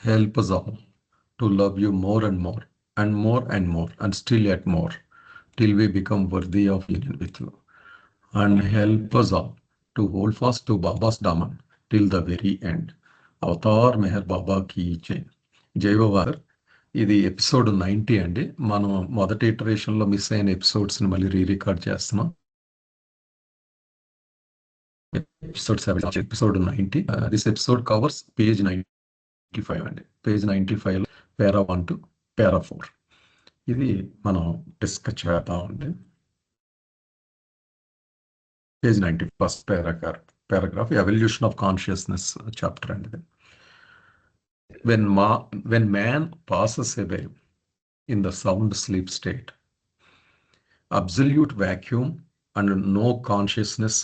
Help us all to love you more and more, and more and more, and still yet more, till we become worthy of union with you. And help us all to hold fast to Baba's Daman till the very end. Avatar Meher Baba కి జై. జై బాబా. ఇది episode 90 అండి. మనం మొదటి ఇటరేషన్లో miss అయిన ఎపిసోడ్స్ని మళ్ళీ record చేస్తున్నాం. Episode 7, episode 90. This episode covers page 95 అండి. పేజ్ 95 లో పేరా 1 to పేరా 4 ఇది మనం డిస్కస్ చేద్దామండి. Page 90 first paragraph evolution of consciousness chapter అండి. When man passes away in the sound sleep state, absolute vacuum and no consciousness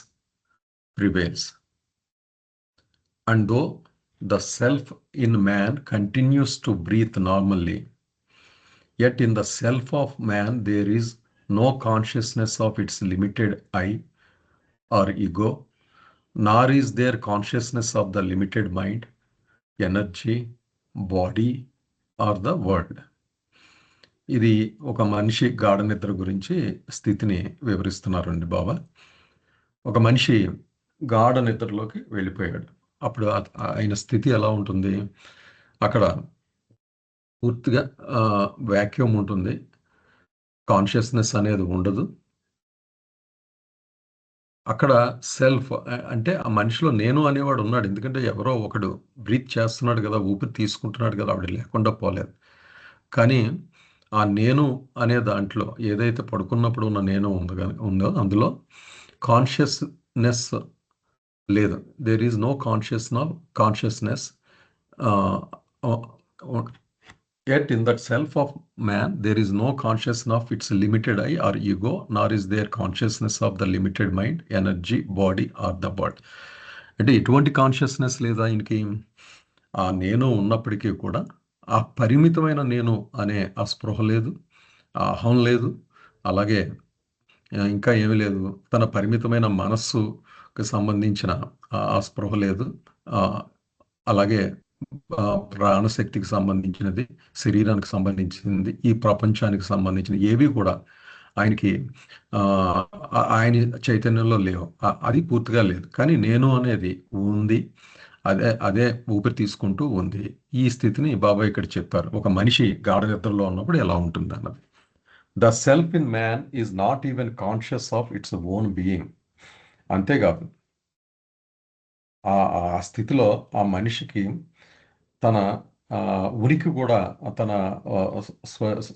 prevails. And though the self in man continues to breathe normally, yet in the self of man there is no consciousness of its limited I or ego, nor is there consciousness of the limited mind, energy, body are the world. ఇది ఒక మనిషి గాఢ నిద్ర గురించి స్థితిని వివరిస్తున్నారండి బాబా. ఒక మనిషి గాఢ నిద్రలోకి వెళ్ళిపోయాడు. అప్పుడు ఆయన స్థితి ఎలా ఉంటుంది? అక్కడ పూర్తిగా వాక్యూమ్ ఉంటుంది, కాన్షియస్నెస్ అనేది ఉండదు. అక్కడ సెల్ఫ్ అంటే ఆ మనిషిలో నేను అనేవాడు ఉన్నాడు. ఎందుకంటే ఎవరో ఒకడు బ్రీత్ చేస్తున్నాడు కదా, ఊపిరి తీసుకుంటున్నాడు కదా, ఆవిడ లేకుండా పోలేదు. కానీ ఆ నేను అనే దాంట్లో ఏదైతే పడుకున్నప్పుడు ఉన్న నేను ఉందో అందులో కాన్షియస్నెస్ లేదు. There is no consciousness. Yet in that self of man, there is no consciousness of its limited I or ego, nor is there consciousness of the limited mind, energy, body or the body. అంటే ఎటువంటి consciousness లేదా ఆయనకి? ఆ నేను ఉన్నప్పటికీ కూడా ఆ పరిమితమైన నేను అనే ఆ స్పృహ లేదు, ఆ అహం లేదు, అలాగే ఇంకా ఏమీ లేదు. తన పరిమితమైన మనస్సుకి సంబంధించిన ఆ స్పృహ లేదు. అలాగే ప్రాణశక్తికి సంబంధించినది, శరీరానికి సంబంధించింది, ఈ ప్రపంచానికి సంబంధించిన ఏవి కూడా ఆయనకి ఆయన చైతన్యంలో లేవు. అది పూర్తిగా లేదు. కానీ నేను అనేది ఉంది, అదే ఊపిరి తీసుకుంటూ ఉంది. ఈ స్థితిని బాబా ఇక్కడ చెప్పారు. ఒక మనిషి గాఢ నిద్రలో ఉన్నప్పుడు ఎలా ఉంటుంది అన్నది. The self in man is not even conscious of its own being. అంతేకాదు ఆ స్థితిలో ఆ మనిషికి తన ఉనికి కూడా, తన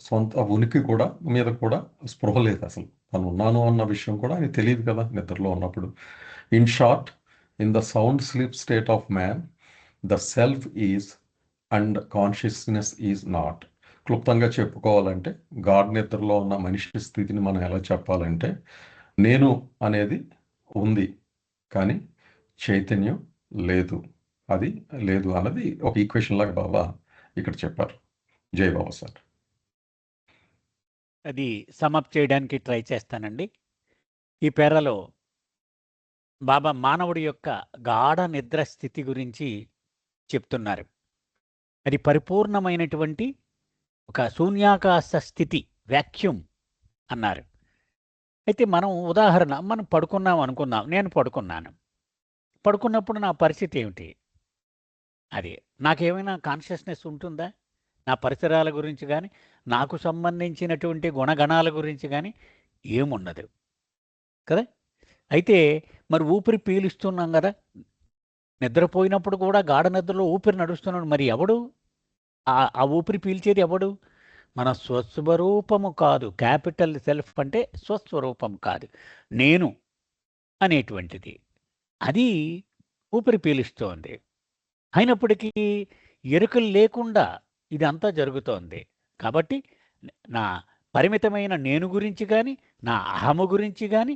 సొంత ఉనికి కూడా మీద కూడా స్పృహ లేదు. అసలు తను ఉన్నాను అన్న విషయం కూడా ఆయన తెలియదు కదా నిద్రలో ఉన్నప్పుడు. In short, in the sound sleep state of man, the self is and consciousness is not. క్లుప్తంగా చెప్పుకోవాలంటే గాఢ నిద్రలో ఉన్న మనిషి స్థితిని మనం ఎలా చెప్పాలంటే, నేను అనేది ఉంది కానీ చైతన్యం లేదు, అది లేదు అన్నది ఒక ఈక్వేషన్ లాగా బాబా ఇక్కడ చెప్పారు. జై బాబా సార్. అది సమప్ చేయడానికి ట్రై చేస్తానండి. ఈ పేరాలో బాబా మానవుడి యొక్క గాఢ నిద్ర స్థితి గురించి చెప్తున్నారు. అది పరిపూర్ణమైనటువంటి ఒక శూన్యాకాశ స్థితి, వ్యాక్యూమ్ అన్నారు. అయితే మనం ఉదాహరణ, మనం పడుకున్నాం అనుకుందాం. నేను పడుకున్నప్పుడు నా పరిస్థితి ఏమిటి? అది నాకేమైనా కాన్షియస్నెస్ ఉంటుందా? నా పరిసరాల గురించి కానీ, నాకు సంబంధించినటువంటి గుణగణాల గురించి కానీ ఏముండదు కదా. అయితే మరి ఊపిరి పీలుస్తున్నాం కదా, నిద్రపోయినప్పుడు కూడా గాఢ నిద్రలో ఊపిరి నడుస్తున్నాడు. మరి ఎవడు ఆ ఊపిరి పీల్చేది? ఎవడు? మన స్వస్వరూపము కాదు. క్యాపిటల్ సెల్ఫ్ అంటే స్వస్వరూపం కాదు, నేను అనేటువంటిది. అది ఊపిరి పీలుస్తోంది. అయినప్పటికీ ఎరుకలు లేకుండా ఇదంతా జరుగుతోంది. కాబట్టి నా పరిమితమైన నేను గురించి కానీ, నా అహము గురించి కానీ,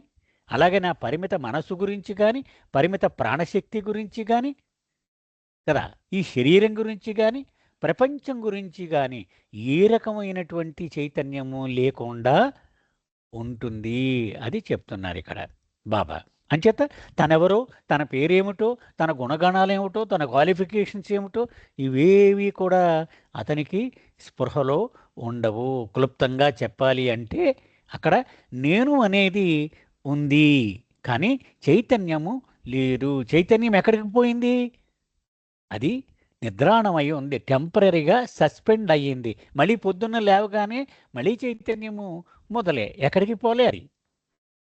అలాగే నా పరిమిత మనస్సు గురించి కానీ, పరిమిత ప్రాణశక్తి గురించి కానీ కదా, ఈ శరీరం గురించి కానీ, ప్రపంచం గురించి కానీ ఏ రకమైనటువంటి చైతన్యము లేకుండా ఉంటుంది. అది చెప్తున్నారు ఇక్కడ బాబా. అంచేత తనెవరో, తన పేరేమిటో, తన గుణగణాలేమిటో, తన క్వాలిఫికేషన్స్ ఏమిటో ఇవేవి కూడా అతనికి స్పృహలో ఉండవు. క్లుప్తంగా చెప్పాలి అంటే అక్కడ నేను అనేది ఉంది, కానీ చైతన్యము లేదు. చైతన్యం ఎక్కడికి పోయింది? అది నిద్రాణమై ఉంది, టెంపరరీగా సస్పెండ్ అయ్యింది. మళ్ళీ పొద్దున్న లేవగానే మళ్ళీ చైతన్యము మొదలే, ఎక్కడికి పోలే అది.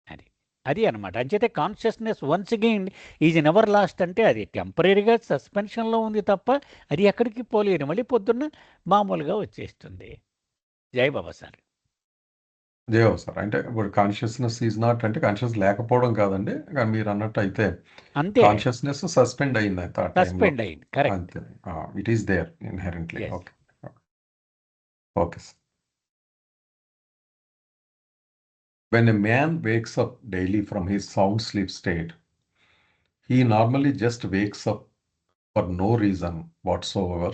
అది అది అనమాట. అంచేతే consciousness once again is never lost అంటే అది టెంపరీగా సస్పెన్షన్లో ఉంది తప్ప అది ఎక్కడికి పోలేదు. మళ్ళీ పొద్దున్న మామూలుగా వచ్చేస్తుంది. జై బాబా సార్. దేవో సార్. అంటే ఇప్పుడు కాన్షియస్‌నెస్ ఈజ్ నాట్ అంటే కాన్షియస్ లేకపోవడం కాదండి. కానీ మీరన్నట్టు అయితే అంతే, కాన్షియస్‌నెస్ సస్పెండ్ అయింది ఆ టైంలో. సస్పెండ్ అయింది. కరెక్ట్. అంతే. It is there inherently. Yes. Okay. Okay sir. When a man wakes up daily from his sound sleep state, he normally just wakes up for no reason whatsoever,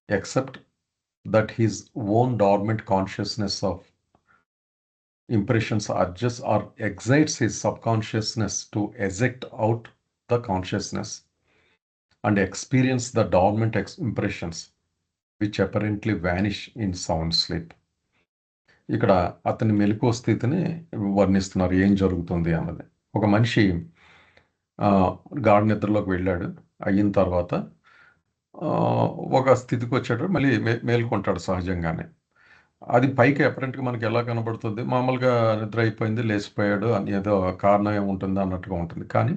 except that his own dormant consciousness of impressions adjusts or excites his subconsciousness to eject out the consciousness and experience the dormant impressions which apparently vanish in sound sleep. ఇక్కడ అతని మెలకువ స్థితిని వర్ణిస్తున్నారు, ఏం జరుగుతుంది అన్నది. ఒక మనిషి గాఢ నిద్రలోకి వెళ్ళాడు, అయిన తర్వాత ఒక స్థితికి వచ్చాడు, మళ్ళీ మేల్కొంటాడు సహజంగానే. అది పైకి అపరెంట్‌గా మనకి ఎలా కనబడుతుంది? మామూలుగా నిద్ర అయిపోయింది, లేచిపోయాడు అని ఏదో కారణం ఏముంటుంది అన్నట్టుగా ఉంటుంది. కానీ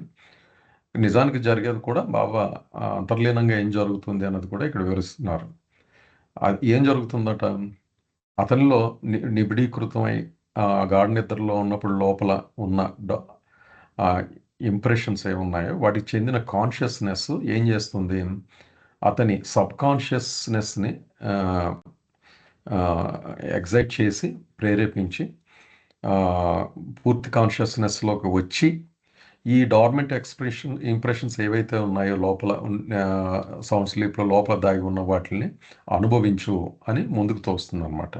నిజానికి జరిగేది కూడా బాబా అంతర్లీనంగా ఏం జరుగుతుంది అన్నది కూడా ఇక్కడ వివరిస్తున్నారు. అది ఏం జరుగుతుందట? అతనిలో నిబిడీకృతమై గాఢ నిద్రలో ఉన్నప్పుడు లోపల ఉన్న ఇంప్రెషన్స్ ఏమున్నాయో వాటికి చెందిన కాన్షియస్నెస్ ఏం చేస్తుంది? అతని సబ్కాన్షియస్నెస్ని ఎగ్జైట్ చేసి ప్రేరేపించి పూర్తి కాన్షియస్నెస్లోకి వచ్చి ఈ డార్మెంట్ ఇంప్రెషన్స్ ఏవైతే ఉన్నాయో లోపల సౌండ్ స్లీప్లో లోపల దాగి ఉన్న వాటిని అనుభవించు అని ముందుకు తోస్తుంది అనమాట.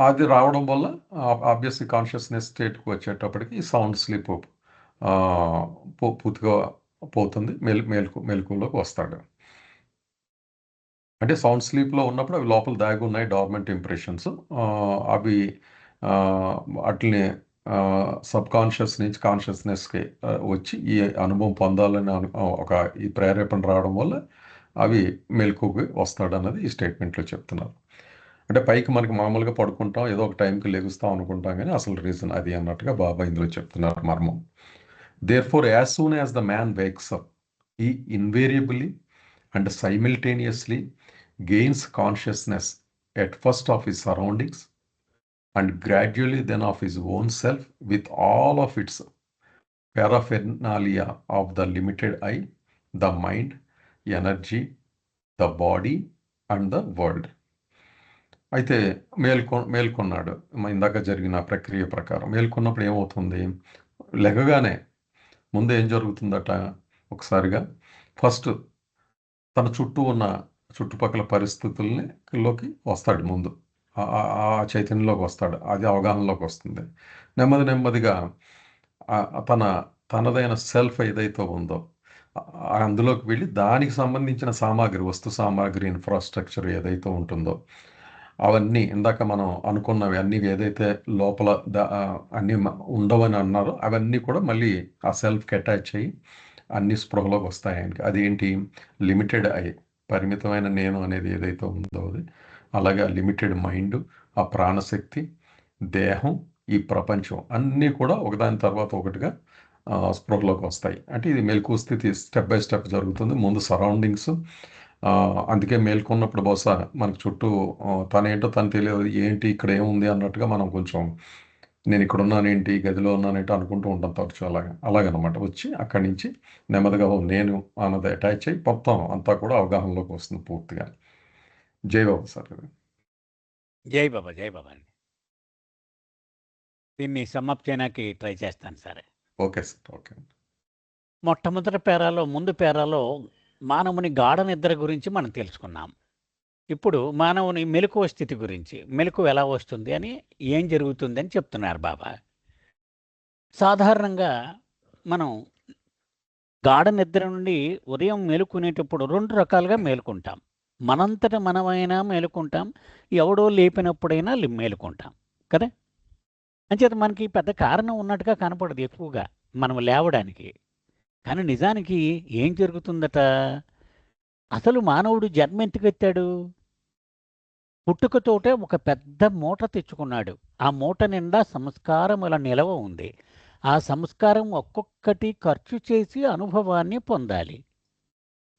అది రావడం వల్ల ఆబ్వియస్లీ కాన్షియస్నెస్ స్టేట్కి వచ్చేటప్పటికి సౌండ్ స్లీప్ పూర్తిగా పోతుంది, మెలకువలోకి వస్తాడు. అంటే సౌండ్ స్లీప్లో ఉన్నప్పుడు అవి లోపల దాగి ఉన్నాయి డార్మెంట్ ఇంప్రెషన్స్. అవి వాటిని సబ్కాన్షియస్ నుంచి కాన్షియస్నెస్కి వచ్చి ఈ అనుభవం పొందాలని ఒక ఈ ప్రేరేపణ రావడం వల్ల అవి మెలకువకి వస్తాడు అన్నది ఈ స్టేట్మెంట్లో చెప్తున్నారు. అంటే పైకి మనకి మామూలుగా పడుకుంటాం, ఏదో ఒక టైంకి లెగుస్తాం అనుకుంటాం, కానీ అసలు రీజన్ అది అన్నట్టుగా బాబా ఇందులో చెప్తున్నారు మర్మం. Therefore, as soon as the man wakes up, he invariably and simultaneously gains consciousness at first of his surroundings and gradually then of his own self with all of its paraphernalia of the limited I, the mind, energy, the body and the world. అయితే మేల్కొన్నాడు. ఇందాక జరిగిన ప్రక్రియ ప్రకారం మేల్కొన్నప్పుడు ఏమవుతుంది? లెగగానే ముందు ఏం జరుగుతుందట? ఒకసారిగా first తన చుట్టూ ఉన్న చుట్టుపక్కల పరిస్థితుల్లోకి వస్తాడు, ముందు ఆ చైతన్యంలోకి వస్తాడు, అది అవగాహనలోకి వస్తుంది. నెమ్మదిగా తనదైన సెల్ఫ్ ఏదైతే ఉందో అందులోకి వెళ్ళి దానికి సంబంధించిన సామాగ్రి, వస్తు సామాగ్రి, ఇన్ఫ్రాస్ట్రక్చర్ ఏదైతే ఉంటుందో అవన్నీ ఇందాక మనం అనుకున్నవి అన్నీ ఏదైతే లోపల అన్నీ ఉండవని అన్నారో అవన్నీ కూడా మళ్ళీ ఆ సెల్ఫ్కి అటాచ్ అయ్యి అన్ని స్పృహలోకి వస్తాయి ఆయనకి. అదేంటి? లిమిటెడ్ ఐ, పరిమితమైన నేను అనేది ఏదైతే ఉందో అది, అలాగే లిమిటెడ్ మైండ్, ఆ ప్రాణశక్తి, దేహం, ఈ ప్రపంచం అన్నీ కూడా ఒకదాని తర్వాత ఒకటిగా స్పృహలోకి వస్తాయి. అంటే ఇది మెలకువ స్థితి స్టెప్ బై స్టెప్ జరుగుతుంది. ముందు సరౌండింగ్స్, అందుకే మేల్కొన్నప్పుడు బహుశా మనకు చుట్టూ తనేంటో తను తెలియదు, ఏంటి ఇక్కడ ఏముంది అన్నట్టుగా మనం కొంచెం నేను ఇక్కడ ఉన్నానేంటి, గదిలో ఉన్నానేంటి అనుకుంటూ ఉంటాం తరచు. అలాగనమాట. వచ్చి అక్కడి నుంచి నెమ్మదిగా నేను అన్నది అటాచ్ అయ్యి మొత్తం అంతా కూడా అవగాహనలోకి వస్తుంది పూర్తిగా. జై బాబు సార్. జై బాబా, జై బాబా అండి. దీన్ని సమ్మప్ చేయడానికి ట్రై చేస్తాను సార్. Okay sir. ఓకే. మొట్టమొదటి ముందు పేరాలో మానవుని గాఢ నిద్ర గురించి మనం తెలుసుకున్నాం. ఇప్పుడు మానవుని మెలకువ స్థితి గురించి, మెలకువ ఎలా వస్తుంది అని, ఏం జరుగుతుంది అని చెప్తున్నారు బాబా. సాధారణంగా మనం గాఢ నిద్ర నుండి ఉదయం మేలుకునేటప్పుడు 2 రకాలుగా మేలుకుంటాం. మనంతట మనమైనా మేలుకుంటాం. ఎవడో లేపినప్పుడైనా మేలుకుంటాం. కదా! అంచేత మనకి పెద్ద కారణం ఉన్నట్టుగా కనపడదు ఎక్కువగా మనం లేవడానికి. కానీ నిజానికి ఏం జరుగుతుందట? అసలు మానవుడు జన్మెందుకెత్తాడు? పుట్టుకతోటే ఒక పెద్ద మూట తెచ్చుకున్నాడు. ఆ మూట నిండా సంస్కారముల నిలవ ఉంది. ఆ సంస్కారం ఒక్కొక్కటి ఖర్చు చేసి అనుభవాన్ని పొందాలి.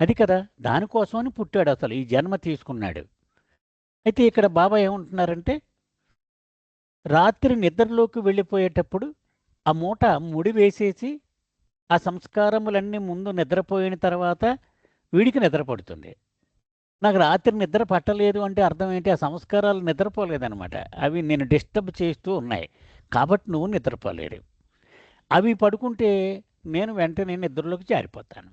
అది కదా! దానికోసమని పుట్టాడసలు. ఈ జన్మ తీసుకున్నాడు. అయితే ఇక్కడ బాబా ఏమంటున్నారంటే, రాత్రి నిద్రలోకి వెళ్ళిపోయేటప్పుడు ఆ మూట ముడి వేసేసి, ఆ సంస్కారములన్నీ ముందు నిద్రపోయిన తర్వాత వీడికి నిద్ర పడుతుంది. నాకు రాత్రి నిద్ర పట్టలేదు అంటే అర్థం ఏంటి? ఆ సంస్కారాలు నిద్రపోలేదనమాట. అవి నిన్ను డిస్టర్బ్ చేస్తూ ఉన్నాయి. కాబట్టి నువ్వు నిద్రపోలేడు. అవి పడుకుంటే నేను వెంటనే నిద్రలోకి జారిపోతాను.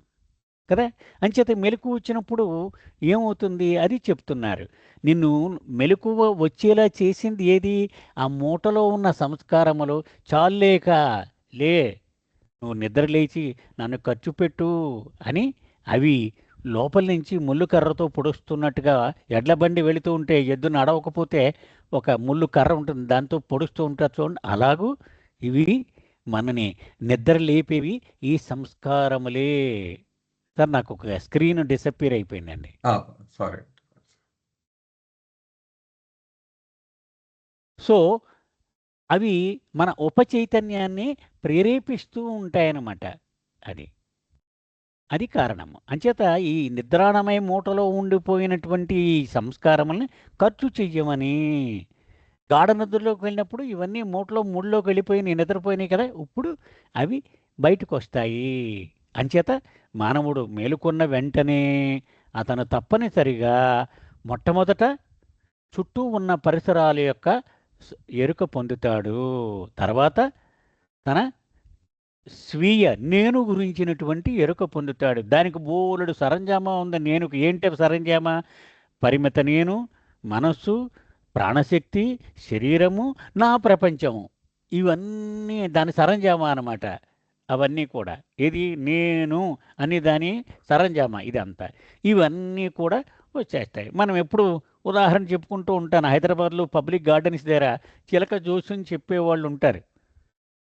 కదా! అంచేత మెలకువ వచ్చినప్పుడు ఏమవుతుంది? అది చెప్తున్నారు. నిన్ను మెలకువ వచ్చేలా చేసింది ఏది? ఆ మూటలో ఉన్న సంస్కారములు. చాల్లేక లే నువ్వు నిద్ర లేచి నన్ను ఖర్చు పెట్టు అని అవి లోపల నుంచి ముళ్ళు కర్రతో పొడుస్తున్నట్టుగా ఎడ్ల బండి వెళుతూ ఉంటే ఎద్దు నడవకపోతే ఒక ముళ్ళు కర్ర ఉంటుంది. దాంతో పొడుస్తూ ఉంటారు చూడండి. అలాగూ ఇవి మనని నిద్ర లేపేవి ఈ సంస్కారములే. సార్ నాకు ఒక స్క్రీన్ డిసప్పియర్ అయిపోయిందండి. సారీ. సో అవి మన ఉపచైతన్యాన్ని ప్రేరేపిస్తూ ఉంటాయన్నమాట. అది. అది కారణము. అంచేత ఈ నిద్రాణమయ మూటలో ఉండిపోయినటువంటి ఈ సంస్కారముల్ని ఖర్చు చెయ్యమని. గాఢ నిద్రలోకి వెళ్ళినప్పుడు ఇవన్నీ మూటలో ముడిలోకి వెళ్ళిపోయి నిద్రపోయినాయి కదా! ఇప్పుడు అవి బయటకొస్తాయి. అంచేత మానవుడు మేలుకున్న వెంటనే అతను తప్పనిసరిగా మొట్టమొదట చుట్టూ ఉన్న పరిసరాల యొక్క స్ ఎరుక పొందుతాడు. తర్వాత తన స్వీయ నేను గురించినటువంటి ఎరుక పొందుతాడు. దానికి బోలెడు సరంజామా ఉంది. నేనుకి ఏంటి సరంజామా? పరిమిత నేను, మనస్సు, ప్రాణశక్తి, శరీరము, నా ప్రపంచము. ఇవన్నీ దాని సరంజామా అనమాట. అవన్నీ కూడా. ఏది? నేను అనే దాని సరంజామా ఇదంతా. ఇవన్నీ కూడా వచ్చేస్తాయి. మనం ఎప్పుడు ఉదాహరణ చెప్పుకుంటూ ఉంటాను. హైదరాబాద్‌లో పబ్లిక్ గార్డెన్స్ దగ్గర చిలక జోస్యం చెప్పేవాళ్ళు ఉంటారు.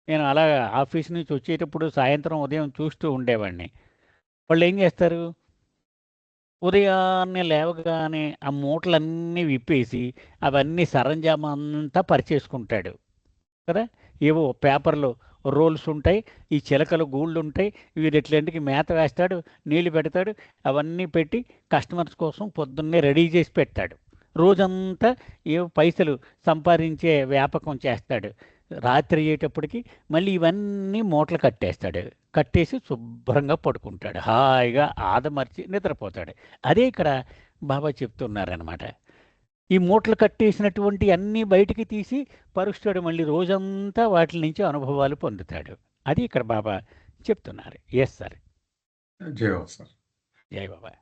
నేను అలా ఆఫీస్ నుంచి వచ్చేటప్పుడు సాయంత్రం, ఉదయం చూస్తూ ఉండేవాడిని. వాళ్ళేం చేస్తారు? ఉదయాన్నే లేవగానే ఆ మూటలన్నీ విప్పేసి, అవన్నీ సరంజామా అంతా పరిచేసుకుంటాడు. కదా! ఏవో పేపర్‌లో రోల్స్ ఉంటాయి. ఈ చిలకలు గూళ్ళుంటాయి. వీటిలన్నిటికి మేత వేస్తాడు, నీళ్లు పెడతాడు. అవన్నీ పెట్టి కస్టమర్స్ కోసం పొద్దున్నే రెడీ చేసి పెడతాడు. రోజంతా ఏవో పైసలు సంపాదించే వ్యాపకం చేస్తాడు. రాత్రి అయ్యేటప్పటికి మళ్ళీ ఇవన్నీ మూటలు కట్టేస్తాడు. కట్టేసి శుభ్రంగా పడుకుంటాడు. హాయిగా ఆదమర్చి నిద్రపోతాడు. అదే ఇక్కడ బాబా చెప్తున్నారనమాట. ఈ మూటలు కట్టేసినటువంటి అన్నీ బయటికి తీసి పరుస్తాడు. మళ్ళీ రోజంతా వాటిల నుంచి అనుభవాలు పొందుతాడు. అది ఇక్కడ బాబా చెప్తున్నారు. Yes sir. జై సార్. జై Baba.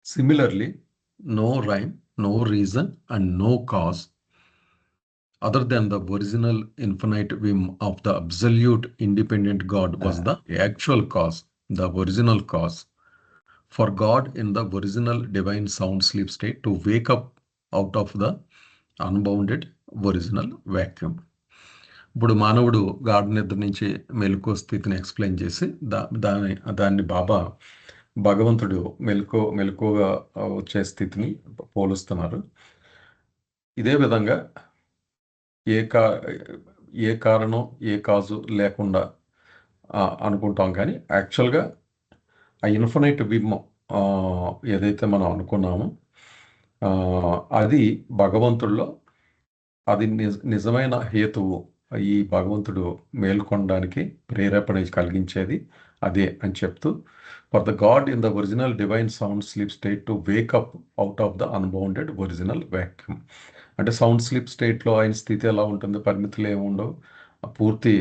Similarly, no rhyme, no reason, and no cause other than the original infinite whim of the absolute independent God was the actual cause, the original cause. For God in the original divine sound sleep state to wake up out of the unbounded original vacuum. ఇప్పుడు మానవుడు గాఢ నిద్ర నుంచి మెలకువ స్థితిని explain చేసి దాన్ని బాబా భగవంతుడు మెలకువగా వచ్చే స్థితిని పోలుస్తున్నారు. ఇదే విధంగా ఏ కారణం ఏ కాజు లేకుండా అనుకుంటాం, కానీ యాక్చువల్గా ఆ ఇన్ఫినైట్ విమ్ ఏదైతే మనం అనుకున్నామో అది భగవంతుడిలో అది నిజమైన హేతువు. ఈ భగవంతుడు మేల్కొనడానికి ప్రేరేపణ కలిగించేది అదే అని చెప్తూ, for the God in the original divine sound sleep state to wake up out of the unbounded original vacuum. అంటే సౌండ్ స్లీప్ స్టేట్లో ఆయన స్థితి ఎలా ఉంటుంది? పరిమితులు ఏమి ఉండవు, పూర్తి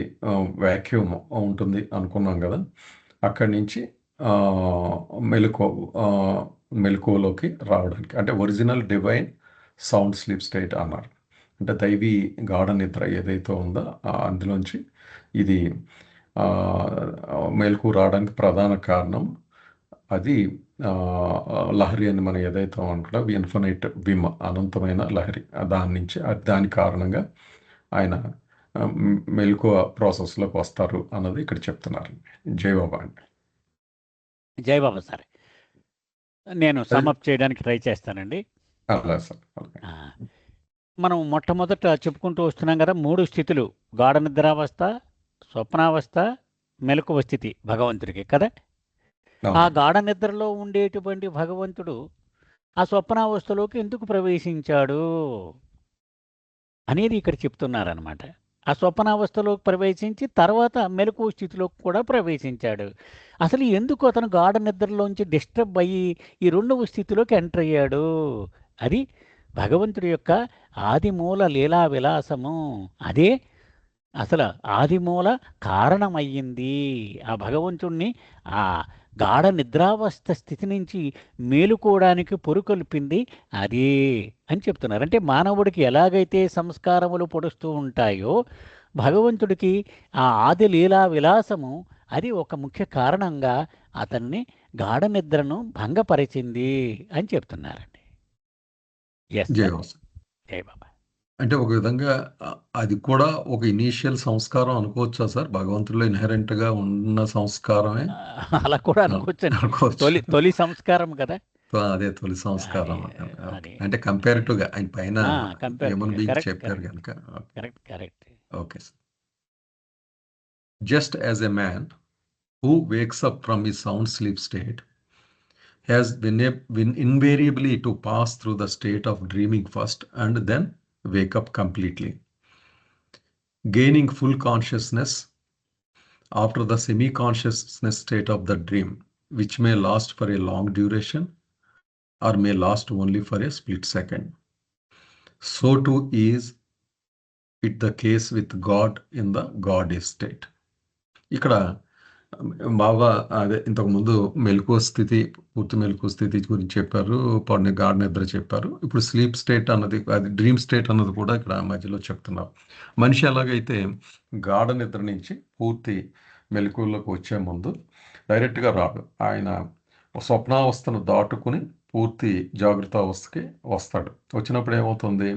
వ్యాక్యూమ్ ఉంటుంది అనుకున్నాం కదా. అక్కడి నుంచి మెలకువలోకి రావడానికి అంటే original divine sound sleep state అన్నారు. అంటే దైవీ గాఢ నిద్ర ఏదైతే ఉందో అందులోంచి ఇది మెలకు రావడానికి ప్రధాన కారణం అది లహరి అని మనం ఏదైతే అనుకుంటాం ఇన్ఫినైట్ విమ్ అనంతమైన లహరి దాని నుంచి దాని కారణంగా ఆయన మెలకువ ప్రాసెస్లోకి వస్తారు అన్నది ఇక్కడ చెప్తున్నారు. జయబాబా అండి. జయబాబా సార్, నేను సమ్అప్ చేయడానికి ట్రై చేస్తానండి. అలా సార్. మనం మొట్టమొదట చెప్పుకుంటూ వస్తున్నాం కదా, 3 స్థితులు: గాఢ నిద్రావస్థ, స్వప్నావస్థ, మెలకువ స్థితి భగవంతుడికి కదా. ఆ గాఢ నిద్రలో ఉండేటువంటి భగవంతుడు ఆ స్వప్నావస్థలోకి ఎందుకు ప్రవేశించాడు అనేది ఇక్కడ చెప్తున్నారనమాట. ఆ స్వప్నావస్థలోకి ప్రవేశించి తర్వాత మెలకువ స్థితిలోకి కూడా ప్రవేశించాడు. అసలు ఎందుకు అతను గాఢ నిద్రలోంచి డిస్టర్బ్ అయ్యి ఈ 2వ స్థితిలోకి ఎంటర్ అయ్యాడు? అది భగవంతుడి యొక్క ఆదిమూల లీలా విలాసము. అదే అసలు ఆదిమూల కారణమయ్యింది. ఆ భగవంతుణ్ణి ఆ గాఢ నిద్రావస్థ స్థితి నుంచి మేలుకోవడానికి పొరుకొల్పింది అదే అని చెప్తున్నారు. అంటే మానవుడికి ఎలాగైతే సంస్కారములు పొడుస్తూ ఉంటాయో, భగవంతుడికి ఆ ఆది లీలా విలాసము అది ఒక ముఖ్య కారణంగా అతన్ని గాఢ నిద్రను భంగపరిచింది అని చెప్తున్నారండి. జై జై బాబా. అంటే ఒక విధంగా అది కూడా ఒక ఇనీషియల్ సంస్కారం అనుకోవచ్చా సార్? భగవంతుడిలో ఇన్హెరెంట్గా ఉన్న సంస్కారమే అలా కూడా అనుకోవచ్చు. తొలి సంస్కారం కదా. అదే తొలి సంస్కారం అంటే కంపారిటివ్గా ఆయన పైన హ్యూమన్ బీయింగ్ చెప్పారు కనుక. Correct. Okay sir. Just as a man who wakes up from his sound sleep state has been invariably to pass through the state of dreaming first and then wake up completely, gaining full consciousness after the semi-consciousness state of the dream, which may last for a long duration or may last only for a split second. So too is it the case with God in the God state. ఇక్కడ బాబా అదే ఇంతకుముందు మెలకువ స్థితి, పూర్తి మెలకువ స్థితి గురించి చెప్పారు, గాఢ నిద్ర చెప్పారు. ఇప్పుడు స్లీప్ స్టేట్ అన్నది, అది డ్రీమ్ స్టేట్ అన్నది కూడా ఇక్కడ మధ్యలో చెప్తున్నారు. మనిషి ఎలాగైతే గాఢ నిద్ర నుంచి పూర్తి మెలకువలోకి వచ్చే ముందు డైరెక్ట్గా రాడు, ఆయన స్వప్నావస్థను దాటుకుని పూర్తి జాగ్రత్త అవస్థకి వస్తాడు. వచ్చినప్పుడు ఏమవుతుంది,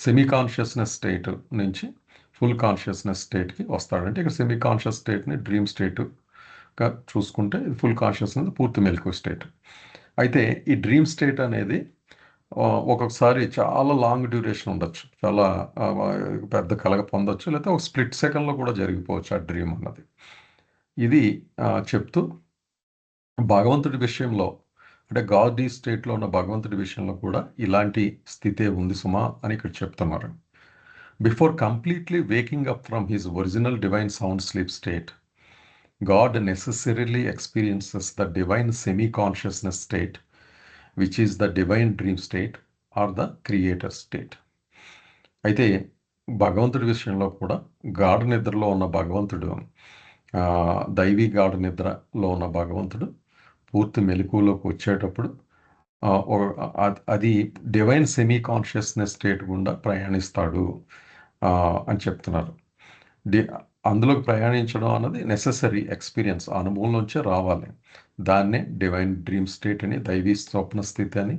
సెమీ కాన్షియస్నెస్ స్టేట్ నుంచి ఫుల్ కాన్షియస్నెస్ స్టేట్కి వస్తాడు. అంటే ఇక్కడ సెమీ కాన్షియస్ స్టేట్ని డ్రీమ్ స్టేట్ చూసుకుంటే ఇది ఫుల్ కాన్షియస్నెస్ పూర్తి మెలకువ స్టేట్. అయితే ఈ డ్రీమ్ స్టేట్ అనేది ఒక్కొక్కసారి చాలా లాంగ్ డ్యూరేషన్ ఉండొచ్చు, చాలా పెద్ద కలగ పొందొచ్చు, లేకపోతే ఒక స్ప్లిట్ సెకండ్లో కూడా జరిగిపోవచ్చు ఆ డ్రీమ్ అన్నది. ఇది చెప్తూ భగవంతుడి విషయంలో, అంటే గాడ్ స్టేట్లో ఉన్న భగవంతుడి విషయంలో కూడా ఇలాంటి స్థితే ఉంది సుమా అని ఇక్కడ చెప్తున్నారు. Before completely waking up from his original divine sound sleep state, God necessarily experiences the divine semi-consciousness state, which is the divine dream state or the creator state. అయితే భగవంతుడి విషయంలో కూడా గాఢ నిద్రలో ఉన్న భగవంతుడు, దైవీ గాఢ నిద్రలో ఉన్న భగవంతుడు పూర్తి మెలకువలోకి వచ్చేటప్పుడు అది డివైన్ సెమీ కాన్షియస్నెస్ స్టేట్ గుండా ప్రయాణిస్తాడు అని చెప్తున్నారు. అందులోకి ప్రయాణించడం అన్నది నెసెసరీ ఎక్స్పీరియన్స్, అనుభవం నుంచే రావాలి. దాన్నే డివైన్ డ్రీమ్ స్టేట్ అని, దైవీ స్వప్న స్థితి అని,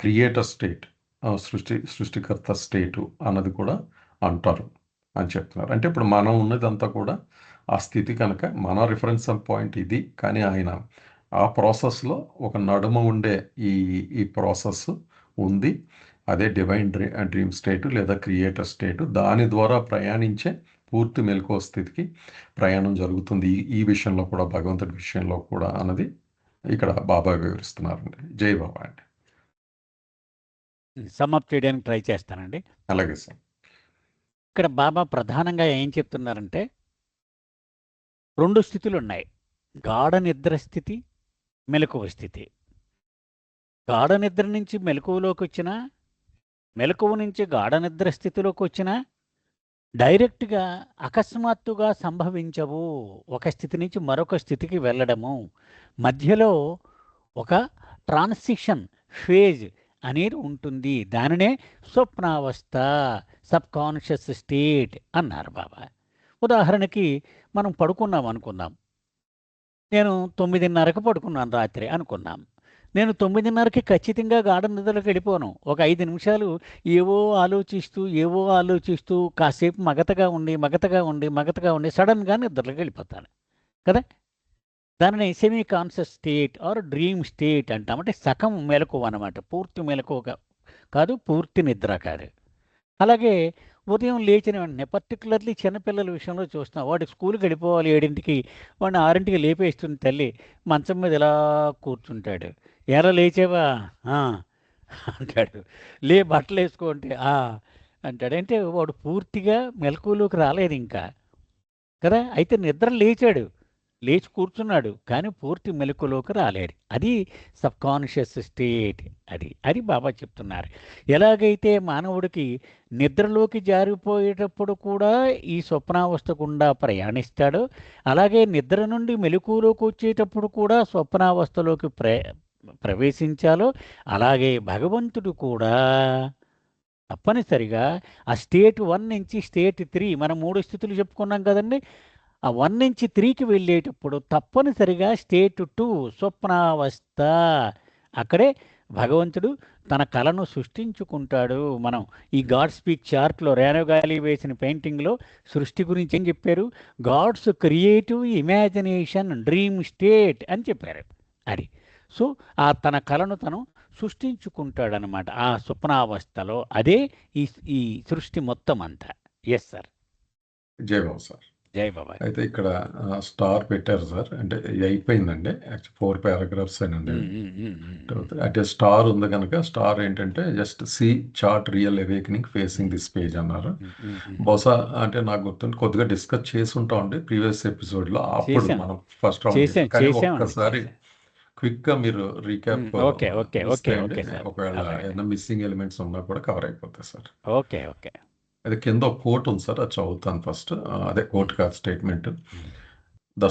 క్రియేటర్ స్టేట్, సృష్టికర్త స్టేటు అన్నది కూడా అంటారు అని చెప్తున్నారు. అంటే ఇప్పుడు మనం ఉన్నదంతా కూడా ఆ స్థితి కనుక మన రిఫరెన్స్ పాయింట్ ఇది. కానీ ఆయన ఆ ప్రాసెస్లో ఒక నడుమ ఉండే ఈ ప్రాసెస్ ఉంది, అదే డివైన్ డ్రీమ్ స్టేటు లేదా క్రియేటర్ స్టేటు. దాని ద్వారా ప్రయాణించే పూర్తి మెలకువ స్థితికి ప్రయాణం జరుగుతుంది ఈ విషయంలో కూడా, భగవంతుడి విషయంలో కూడా అన్నది ఇక్కడ బాబా వివరిస్తున్నారండి. జై బాబా అండి. సమ్అప్ చేయడానికి ట్రై చేస్తానండి. అలాగే సార్. ఇక్కడ బాబా ప్రధానంగా ఏం చెప్తున్నారంటే 2 స్థితులు ఉన్నాయి: గాఢ నిద్ర స్థితి, మెలకువ స్థితి. గాఢ నిద్ర నుంచి మెలకువలోకి వచ్చినా, మెలకువ నుంచి గాఢ నిద్ర స్థితిలోకి వచ్చినా డైరెక్ట్గా అకస్మాత్తుగా సంభవించవు. ఒక స్థితి నుంచి మరొక స్థితికి వెళ్ళడము, మధ్యలో ఒక ట్రాన్సిషన్ ఫేజ్ అనేది ఉంటుంది. దానినే స్వప్నావస్థ, సబ్ కాన్షియస్ స్టేట్ అన్నారు బాబా. ఉదాహరణకి మనం పడుకున్నాం అనుకుందాం. నేను 9:30కి పడుకున్నాను రాత్రి అనుకున్నాం. నేను 9:30కి ఖచ్చితంగా గాఢ నిద్రలోకి వెళ్ళిపోను. ఒక 5 నిమిషాలు ఏవో ఆలోచిస్తూ కాసేపు మగతగా ఉండి సడన్‌గా నిద్రలోకి వెళ్ళిపోతాను కదా! దానిని semi conscious state or dream state అంటాం. అంటే సగం మెలకువ అనమాట. పూర్తి మెలకువ కాదు, పూర్తి నిద్ర కాదు. అలాగే ఉదయం లేచిన వెంటనే పర్టికులర్లీ చిన్నపిల్లల విషయంలో చూస్తున్నాం. వాడికి స్కూల్కి వెళ్ళిపోవాలి 7కి, వాడిని 6కి లేపేస్తుంది తల్లి. మంచం మీద ఇలా కూర్చుంటాడు. ఎరా లేచావా? "ఆ" అంటాడు. బట్టలు వేసుకో అంటే "ఆ" అంటాడు. అంటే వాడు పూర్తిగా మెలకువలోకి రాలేదు ఇంకా కదా! అయితే నిద్ర లేచాడు, లేచి కూర్చున్నాడు, కానీ పూర్తి మెలకువలోకి రాలేడు. అది సబ్కాన్షియస్ స్టేట్. అది బాబా చెప్తున్నారు. ఎలాగైతే మానవుడికి నిద్రలోకి జారిపోయేటప్పుడు కూడా ఈ స్వప్నావస్థ గుండా ప్రయాణిస్తాడో, అలాగే నిద్ర నుండి మెలకువలోకి వచ్చేటప్పుడు కూడా స్వప్నావస్థలోకి ప్రవేశించాలో, అలాగే భగవంతుడు కూడా తప్పనిసరిగా ఆ స్టేట్ 1 నుంచి స్టేట్ 3 మనం 3 స్థితులు చెప్పుకున్నాం కదండీ! ఆ 1 నుంచి 3కి వెళ్ళేటప్పుడు తప్పనిసరిగా స్టేట్ 2 స్వప్నావస్థ. అక్కడే భగవంతుడు తన కళను సృష్టించుకుంటాడు. మనం ఈ గాడ్ స్పీక్ చార్ట్‌లో రేణు గాలి వేసిన పెయింటింగ్‌లో సృష్టి గురించి ఏం చెప్పారు? God's creative imagination dream state అని చెప్పారు. అది. సో, ఆ తన కళను తను సృష్టించుకుంటాడనమాట. ఆ స్వప్నావస్థలో. అదే ఈ ఈ సృష్టి మొత్తం అంతా. Yes sir. జై బాబు సార్. జై బాబా. అయితే ఇక్కడ స్టార్ పెట్టారు సార్. అంటే ఇది అయిపోయిందండి. యాక్చువల్ 4 పారాగ్రాఫ్స్ అండి. అంటే స్టార్ ఉంది కనుక స్టార్ ఏంటంటే just see chart real awakening facing this page అన్నారు. బహుశా అంటే నాకు గుర్తుంది కొద్దిగా డిస్కస్ చేసి ఉంటామండి ప్రీవియస్ ఎపిసోడ్లో. అప్పుడు చేశాం. మనం ఫస్ట్ రౌండ్ కానీ ఒక్కసారి క్విక్గా మీరు రీక్యాప్ ఓకే సార్. ఒకవేళ ఏదైనా మిస్సింగ్ ఎలిమెంట్స్ ఉన్నా కూడా కవర్ అయిపోతాయి సార్. ఓకే. అది కింద ఒక కోట్ ఉంది సార్, అది చదువుతాను ఫస్ట్. అదే కోట్ కాదు, statement. The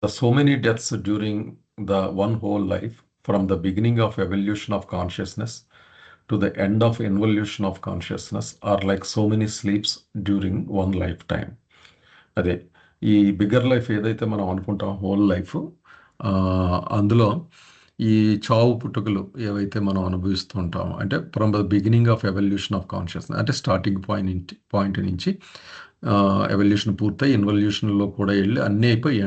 so many deaths during the one whole life, from the beginning of evolution of consciousness to the end of involution of consciousness, are like so many sleeps during one lifetime. అదే ఈ bigger life ఏదైతే మనం అనుకుంటాం whole life, అందులో ఈ చావు పుట్టుకలు ఏవైతే మనం అనుభవిస్తూ ఉంటామో, అంటే from the beginning of evolution of consciousness, అంటే స్టార్టింగ్ పాయింట్ నుంచి ఎవల్యూషన్ పూర్తయి ఇన్వల్యూషన్లో కూడా వెళ్ళి అన్నీ అయిపోయి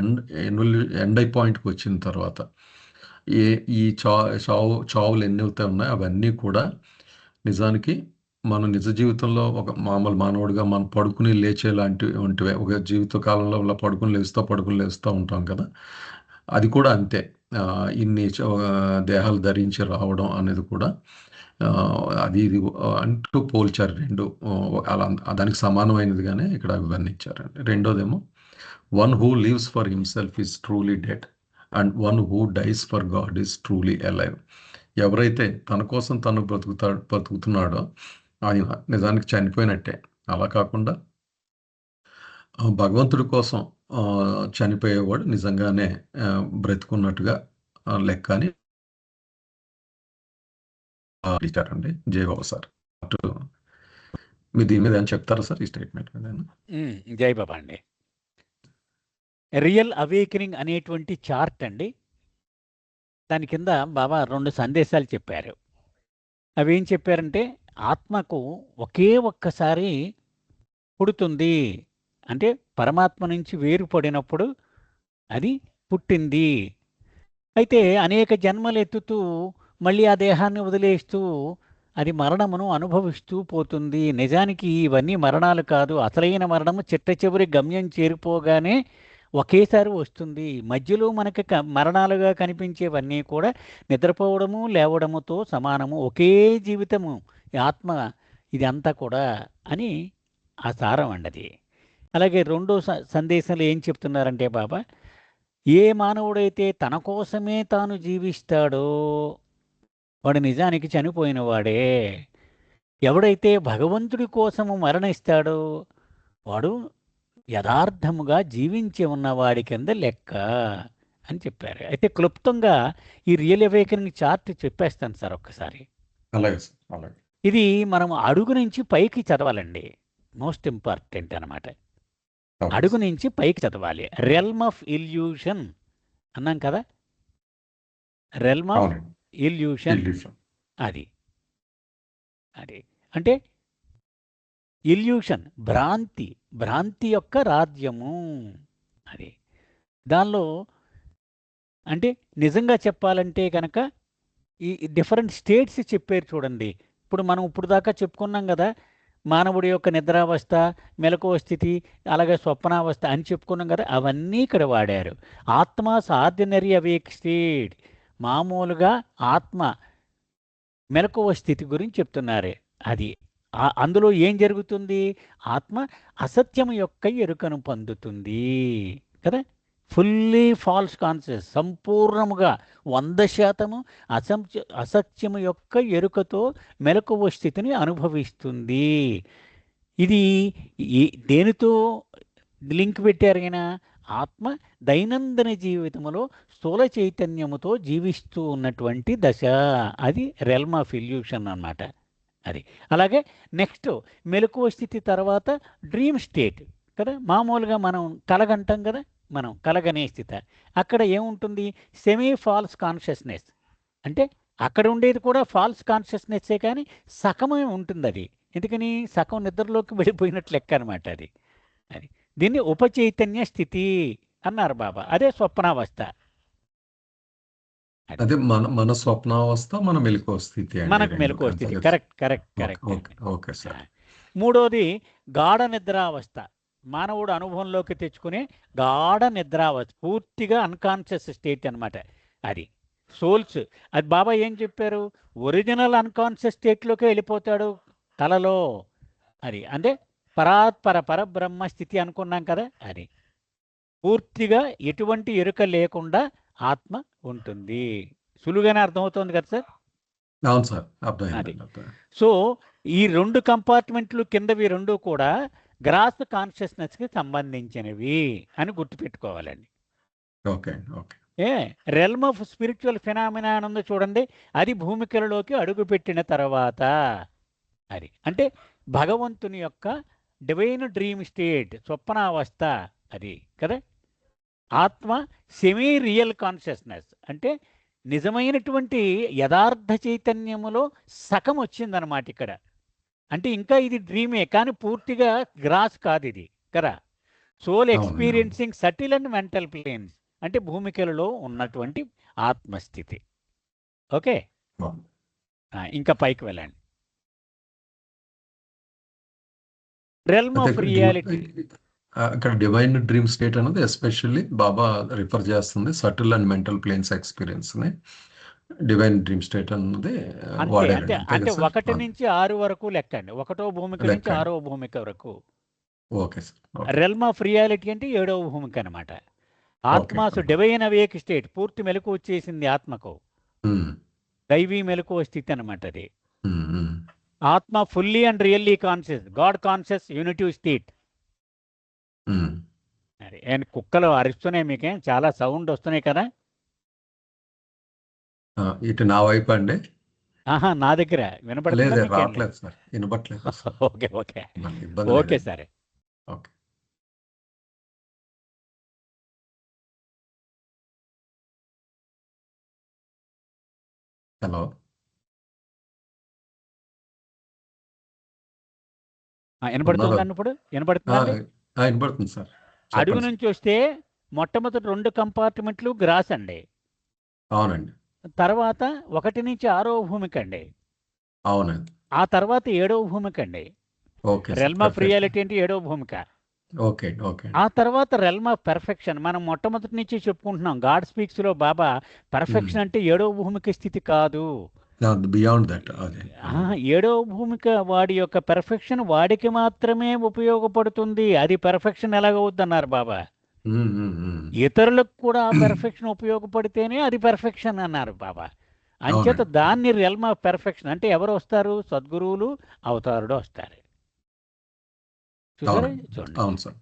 ఎండ్ అయి పాయింట్కి వచ్చిన తర్వాత ఈ చావులు ఎన్ని అవుతాయి ఉన్నాయో అవన్నీ కూడా నిజానికి మన నిజ జీవితంలో ఒక మామూలు మానవుడిగా మనం పడుకుని లేచేలాంటివే. ఒక జీవిత కాలంలో పడుకుని లేస్తూ ఉంటాం కదా, అది కూడా అంతే. ఇన్ని దేహాలు ధరించి రావడం అనేది కూడా అది ఇది అంటూ పోల్చారు. రెండు అలా దానికి సమానమైనదిగానే ఇక్కడ వర్ణించారండి. రెండోదేమో one who lives for himself is truly dead and one who dies for God is truly alive. ఎవరైతే తన కోసం తను బ్రతుకుతున్నాడో ఆయన నిజానికి చనిపోయినట్టే. అలా కాకుండా భగవంతుడి కోసం చనిపోయేవాడు నిజంగానే బ్రతుకున్నట్టుగా లెక్క అని ఇచ్చారండి. జై బాబా సార్. మీరు దీని మీద ఏమైనా చెప్తారా సార్, ఈ స్టేట్మెంట్ మీద? జై బాబా అండి. రియల్ అవేకనింగ్ అనేటువంటి చార్ట్ అండి. దాని కింద బాబా 2 సందేశాలు చెప్పారు. అవి ఏం చెప్పారంటే, ఆత్మకు ఒక్కసారి పుడుతుంది. అంటే పరమాత్మ నుంచి వేరుపడినప్పుడు అది పుట్టింది. అయితే అనేక జన్మలు ఎత్తుతూ మళ్ళీ ఆ దేహాన్ని వదిలేస్తూ అది మరణమును అనుభవిస్తూ పోతుంది. నిజానికి ఇవన్నీ మరణాలు కాదు. అసలైన మరణము చిట్ట చివరి గమ్యం చేరిపోగానే ఒకేసారి వస్తుంది. మధ్యలో మనకి మరణాలుగా కనిపించేవన్నీ కూడా నిద్రపోవడము లేవడముతో సమానము. ఒకే జీవితము ఈ ఆత్మ ఇదంతా కూడా అని ఆ సారం అండి. అలాగే రెండో సందేశంలో ఏం చెప్తున్నారంటే బాబా, ఏ మానవుడైతే తన కోసమే తాను జీవిస్తాడో వాడు నిజానికి చనిపోయిన వాడే. ఎవడైతే భగవంతుడి కోసము మరణిస్తాడో వాడు యథార్థముగా జీవించి ఉన్నవాడి కింద లెక్క అని చెప్పారు. అయితే క్లుప్తంగా ఈ రియల్ అవేకనింగ్ చార్ట్ చెప్పేస్తాను సార్ ఒక్కసారి. అలాగే సార్, అలాగే. ఇది మనం అడుగు నుంచి పైకి చదవాలండి. మోస్ట్ ఇంపార్టెంట్ అనమాట. ఓకే అడుగు సార్. నుంచి పైకి చదవాలి. రెల్మ్ ఆఫ్ ఇల్యూషన్ అన్నాం కదా. రెల్మ్ ఆఫ్ అవునండి. Illusion illusion. అది అది అంటే ఇల్యూషన్ భ్రాంతి, భ్రాంతి యొక్క రాజ్యము అది. దానిలో అంటే నిజంగా చెప్పాలంటే కనుక ఈ డిఫరెంట్ స్టేట్స్ చెప్పారు చూడండి. ఇప్పుడు దాకా చెప్పుకున్నాం కదా, మానవుడి యొక్క నిద్రావస్థ, మెలకువ స్థితి, అలాగే స్వప్నావస్థ అని చెప్పుకున్నాం కదా, అవన్నీ ఇక్కడ వాడారు. ఆత్మాస్ ఆర్డినరీ అవేక్ స్టేట్, మామూలుగా ఆత్మ మెలకువ స్థితి గురించి చెప్తున్నారు. అది అందులో ఏం జరుగుతుంది? ఆత్మ అసత్యము యొక్క ఎరుకను పొందుతుంది కదా. ఫుల్లీ ఫాల్స్ కాన్షియస్, సంపూర్ణముగా 100% అసత్యము యొక్క ఎరుకతో మెలకువ స్థితిని అనుభవిస్తుంది. ఇది దేనితో లింక్ పెట్టారు ఆయన? ఆత్మ దైనందిన జీవితంలో స్థూల చైతన్యముతో జీవిస్తూ ఉన్నటువంటి దశ, అది రెల్మ్ ఆఫ్ ఇల్యూషన్ అన్నమాట. అది అలాగే నెక్స్ట్ మెలకువ స్థితి తర్వాత డ్రీమ్ స్టేట్ కదా. మామూలుగా మనం కలగంటాం కదా, మనం కలగనే స్థితి. అక్కడ ఏముంటుంది? Semi false consciousness. అంటే అక్కడ ఉండేది కూడా ఫాల్స్ కాన్షియస్నెస్సే, కానీ సగమే ఉంటుంది అది. ఎందుకని? సగం నిద్రలోకి వెళ్ళిపోయినట్లు లెక్క అనమాట అది. అది దీన్ని ఉపచైతన్య స్థితి అన్నారు బాబా. అదే స్వప్నావస్థ. అదే మన స్వప్నావస్థ, మన మెలకువ స్థితి అండి మనకు రెండు. మెలకువ అంతే స్థితి. కదా sir? Correct correct okay, correct okay, okay sir. మూడోది గాఢ నిద్రావస్థ. మానవుడు అనుభవంలోకి తెచ్చుకునే గాఢ నిద్రావస్థ, పూర్తిగా అన్కాన్షియస్ స్టేట్ అనమాట. అది సోల్స్. అది బాబా ఏం చెప్పారు? ఒరిజినల్ అన్కాన్షియస్ స్టేట్లోకి వెళ్ళిపోతాడు కలలో. అది అంటే పరబ్రహ్మ స్థితి అనుకున్నాం కదా. అది పూర్తిగా ఎటువంటి ఎరుక లేకుండా ఆత్మ ఉంటుంది. సులువుగానే అర్థమవుతుంది కదా సార్? అవును సార్, అది. అర్థమైంది. సో ఈ 2 కంపార్ట్మెంట్లు కిందవి 2 కూడా గ్రాస్ కాన్షియస్నెస్కి సంబంధించినవి అని గుర్తుపెట్టుకోవాలండి. Okay, okay. Realm of spiritual phenomena ఉంది చూడండి, అది భూమికలలోకి అడుగుపెట్టిన తర్వాత, అది అంటే భగవంతుని యొక్క డివైన్ డ్రీమ్ స్టేట్, స్వప్నావస్థ అది కదా. ఆత్మ సెమీ రియల్ కాన్షియస్నెస్ అంటే నిజమైనటువంటి యథార్థ చైతన్యములో సగం వచ్చిందనమాట ఇక్కడ. అంటే ఇంకా ఇది డ్రీమే, కానీ పూర్తిగా గ్రాస్ కాదు ఇది కదా. Soul experiencing subtle and mental planes అంటే భూమికలలో ఉన్నటువంటి ఆత్మస్థితి. ఓకే, ఇంకా పైకి వెళ్ళండి. Realm of reality. ఇక్కడ డివైన్ డ్రీమ్ స్టేట్ అనేది ఎస్పెషల్లీ బాబా రిఫర్ చేస్తుంది subtle and mental planes experience ని. డివైన్ డ్రీమ్ స్టేట్ అన్నది అంతే అంటే అంటే 1 నుంచి 6 వరకు లెక్కండి. 1వ భూమిక నుంచి 6వ భూమిక వరకు. Okay sir. Realm of reality అంటే 7వ భూమిక అనమాట. ఆత్మాసు డివైన్ అవేక్ స్టేట్, పూర్తి మెలకు వచ్చేసింది ఆత్మకు. దైవీ మెలకువ స్థితి అనమాట అది. ఆత్మ fully and really conscious, God conscious unitive state. And కుక్కలు అరుస్తున్నాయి, మీకేం చాలా సౌండ్ వస్తున్నాయి కదా. ఇటు నా వైపు అండి. నా దగ్గర వినపడలేదు, రావట్లేదు సార్, వినపట్లేదు. ఓకే ఓకే ఓకే సరే. ఓకే. హలో, వినపడుతుందండి? ఇప్పుడు వినపడుతుందండి? వినపడుతుంది సార్. అడుగు నుంచి వస్తే మొట్టమొదటి 2 కంపార్ట్మెంట్లు గ్రాస్ అండి. అవునండి. తర్వాత 1 నుంచి 6వ భూమిక అండి. అవునండి. ఆ తర్వాత 7వ భూమిక అండి. రెల్మ్ ఆఫ్ రియాలిటీ అంటే 7వ భూమిక. Okay, okay. ఆ తర్వాత రెల్మ్ ఆఫ్ పెర్ఫెక్షన్. మనం మొట్టమొదటి నుంచి చెప్పుకుంటున్నాం, గాడ్ స్పీక్స్ లో బాబా పెర్ఫెక్షన్ అంటే 7వ భూమిక స్థితి కాదు, బియాండ్ దట్. 7వ భూమిక వాడి యొక్క పెర్ఫెక్షన్ వాడికి మాత్రమే ఉపయోగపడుతుంది. అది పెర్ఫెక్షన్ ఎలాగవుద్ది అన్నారు బాబా. ఇతరులకు కూడా ఆ పెర్ఫెక్షన్ ఉపయోగపడితేనే అది పెర్ఫెక్షన్ అన్నారు బాబా. అంచేత దాన్ని రెల్మ్ ఆఫ్ పెర్ఫెక్షన్ అంటే ఎవరు వస్తారు? సద్గురువులు, అవతారుడు వస్తారు. చూసారా అవునండి. చూడండి. అవును సార్.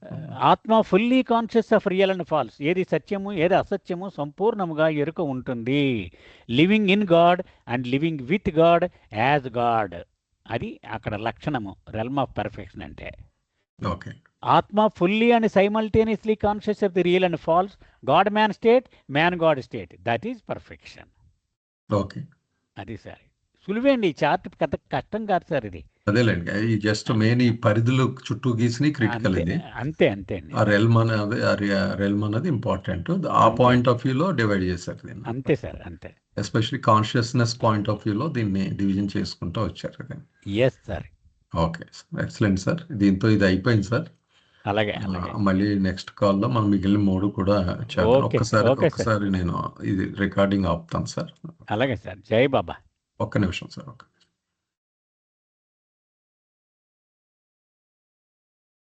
ఆత్మ fully conscious of real and false. ఏది సత్యము ఏది అసత్యము సంపూర్ణముగా ఎరుక ఉంటుంది. Living in God and living with God as God. అది అక్కడ లక్షణము రెల్మ్ ఆఫ్ పర్ఫెక్షన్ అంటే. ఓకే. ఆత్మ fully and simultaneously conscious of the real and false, God man state, man God state. That is perfection. Okay. అది sir. సులువే అండి. ఈ chart కష్టం కాదు సార్ ఇది. అదేలేండి. ఈ జస్ట్ మెయిన్ ఈ పరిధులు చుట్టూ గీసినయి క్రిటికల్ అంతే ఇది. అంతే అంతే అండి. ఆ రెల్మ్ అనేది రెల్మ్ అనేది ఇంపార్టెంట్. ఆ అంతే పాయింట్ ఆఫ్ వ్యూలో డివైడ్ చేశారు దీన్ని. అంతే సార్ అంతే. ఎస్పెషల్లీ కాన్షియస్నెస్ పాయింట్ ఆఫ్ వ్యూలో దీన్ని డివిజన్ చేసుకుంటూ వచ్చారు. Yes sir. Okay. Excellent sir. దీంతో ఇది అయిపోయింది సార్. అలాగే అలాగే. మళ్ళీ నెక్స్ట్ కాల్‌లో మనం మిగిలిన 3 కూడా చేద్దాం. Okay sir. Okay sir. ఒక్కసారి నేను ఇది రికార్డింగ్ ఆపుతాను సార్. అలాగే సార్. జై బాబా. ఒక్క నిమిషం సార్. ఓకే.